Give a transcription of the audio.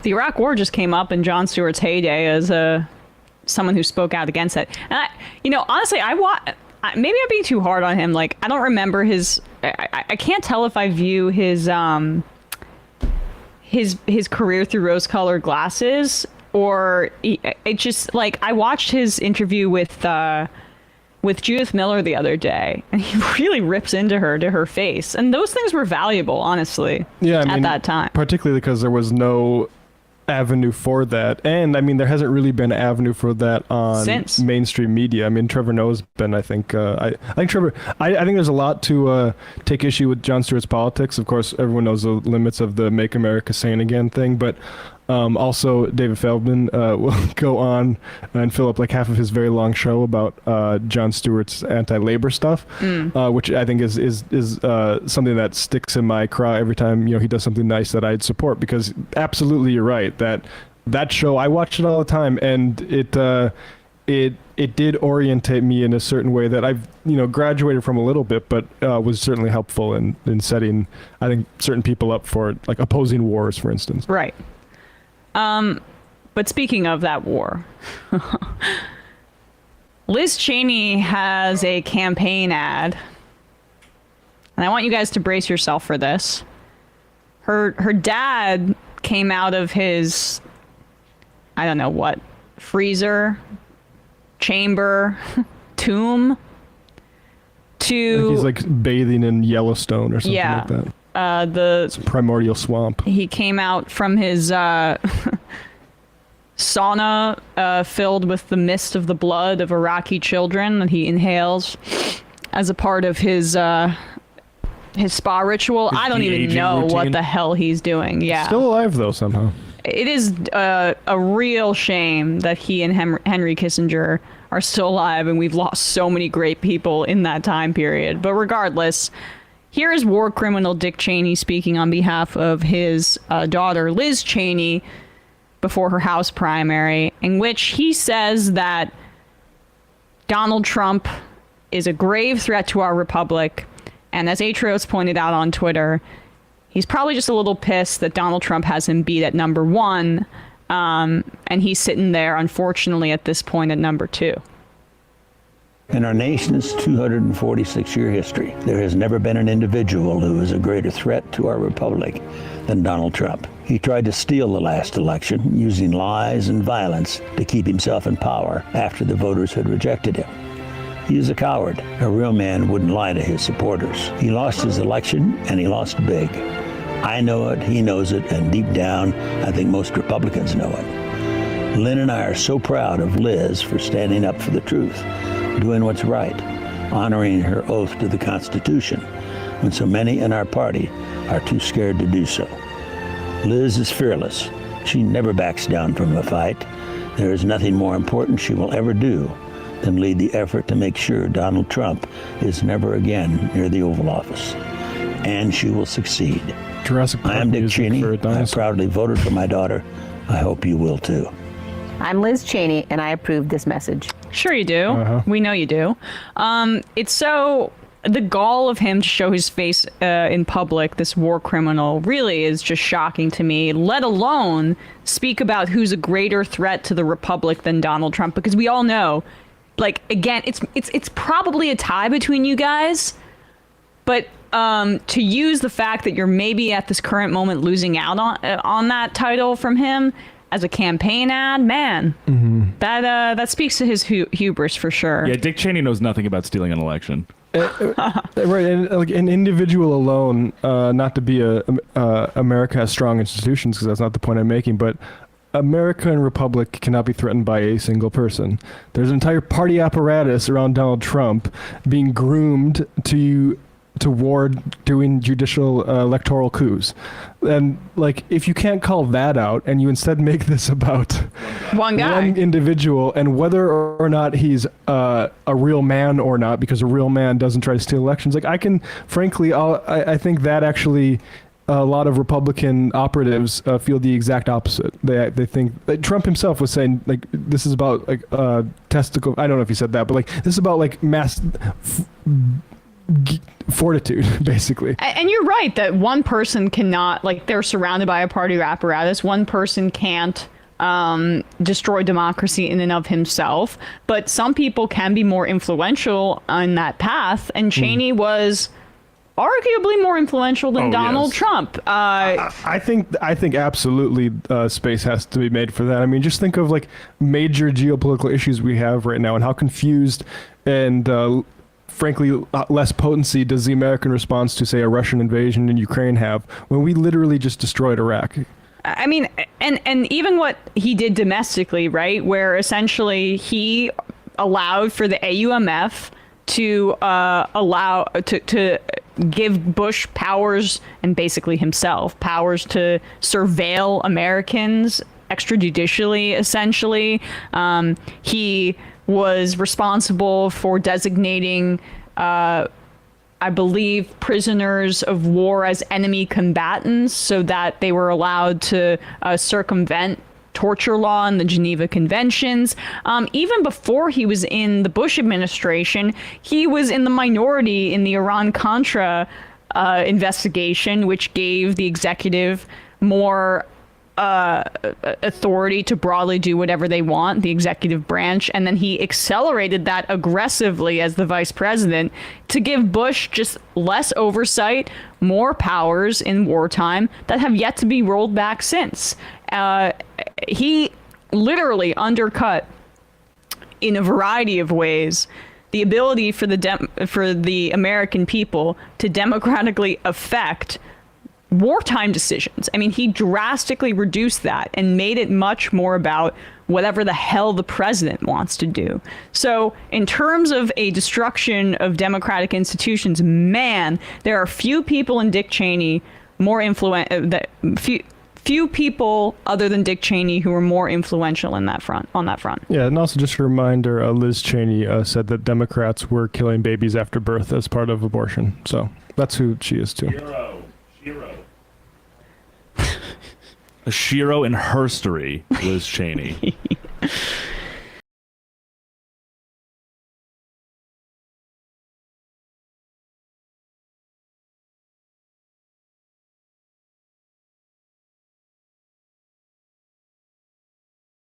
The Iraq War just came up in Jon Stewart's heyday as someone who spoke out against it. And honestly, maybe I'm being too hard on him. Like, I don't remember his. I can't tell if I view his career through rose-colored glasses, or it just, like, I watched his interview with Judith Miller the other day, and he really rips into her to her face, and those things were valuable, honestly. Yeah, at that time, particularly because there was no avenue for that, and I mean there hasn't really been an avenue for that on mainstream media. I mean, Trevor Noah's been, I think Trevor, I think there's a lot to take issue with Jon Stewart's politics. Of course, everyone knows the limits of the Make America Sane Again thing, but also David Feldman will go on and fill up like half of his very long show about Jon Stewart's anti-labor stuff, which I think is something that sticks in my craw every time he does something nice that I'd support, because absolutely you're right that show, I watched it all the time, and it did orientate me in a certain way that I've graduated from a little bit, but was certainly helpful in setting, I think, certain people up for like opposing wars, for instance. Right. But speaking of that war, Liz Cheney has a campaign ad, and I want you guys to brace yourself for this. Her dad came out of his, I don't know what, freezer, chamber, tomb, to... He's like bathing in Yellowstone or something like that. It's a primordial swamp. He came out from his sauna filled with the mist of the blood of Iraqi children that he inhales as a part of his spa ritual. I don't even know routine. What the hell he's doing. Yeah, still alive though somehow. It is a real shame that he and Henry Kissinger are still alive, and we've lost so many great people in that time period. But regardless, here is war criminal Dick Cheney speaking on behalf of his daughter, Liz Cheney, before her House primary, in which he says that Donald Trump is a grave threat to our republic. And as Atrios pointed out on Twitter, he's probably just a little pissed that Donald Trump has him beat at number 1. And he's sitting there, unfortunately, at this point at number 2. In our nation's 246-year history, there has never been an individual who is a greater threat to our republic than Donald Trump. He tried to steal the last election using lies and violence to keep himself in power after the voters had rejected him. He is a coward. A real man wouldn't lie to his supporters. He lost his election, and he lost big. I know it, he knows it, and deep down, I think most Republicans know it. Lynn and I are so proud of Liz for standing up for the truth, doing what's right, honoring her oath to the Constitution, when so many in our party are too scared to do so. Liz is fearless. She never backs down from a fight. There is nothing more important she will ever do than lead the effort to make sure Donald Trump is never again near the Oval Office. And she will succeed. I am Dick Cheney. I proudly voted for my daughter. I hope you will too. I'm Liz Cheney, and I approve this message. Sure you do. We know you do. It's so... The gall of him to show his face in public, this war criminal, really is just shocking to me, let alone speak about who's a greater threat to the republic than Donald Trump, because we all know, like, again, it's probably a tie between you guys, but to use the fact that you're maybe at this current moment losing out on that title from him as a campaign ad, man, that speaks to his hubris for sure. Yeah, Dick Cheney knows nothing about stealing an election. Right, and like an individual alone, not to be America has strong institutions, because that's not the point I'm making, but America and republic cannot be threatened by a single person. There's an entire party apparatus around Donald Trump being groomed toward doing judicial electoral coups. And like, if you can't call that out and you instead make this about one individual, and whether or not he's a real man or not, because a real man doesn't try to steal elections, like, I can frankly, I think that actually a lot of Republican operatives feel the exact opposite. They think, like, Trump himself was saying, like, this is about like testicle, I don't know if he said that, but like, this is about like mass fortitude, basically. And you're right that one person cannot, like, they're surrounded by a party apparatus. One person can't destroy democracy in and of himself, but some people can be more influential on that path, and Cheney was arguably more influential than Donald Trump. I think absolutely space has to be made for that. I mean, just think of like major geopolitical issues we have right now and how confused and frankly less potency does the American response to, say, a Russian invasion in Ukraine have when we literally just destroyed Iraq. I mean, and even what he did domestically, right, where essentially he allowed for the AUMF to allow to give Bush powers, and basically himself powers, to surveil Americans extrajudicially, essentially. He was responsible for designating I believe, prisoners of war as enemy combatants so that they were allowed to circumvent torture law and the Geneva Conventions. Even before he was in the Bush administration, he was in the minority in the Iran-Contra investigation, which gave the executive more authority to broadly do whatever they want, the executive branch, and then he accelerated that aggressively as the vice president to give Bush just less oversight, more powers in wartime that have yet to be rolled back since. He literally undercut, in a variety of ways, the ability for the American people to democratically affect wartime decisions. I mean, he drastically reduced that and made it much more about whatever the hell the president wants to do. So in terms of a destruction of democratic institutions, man, there are few people in Dick Cheney more few people other than Dick Cheney who are more influential on that front. Yeah, and also just a reminder, Liz Cheney said that Democrats were killing babies after birth as part of abortion. So that's who she is too. Shiro. A Shiro in herstory, Liz Cheney.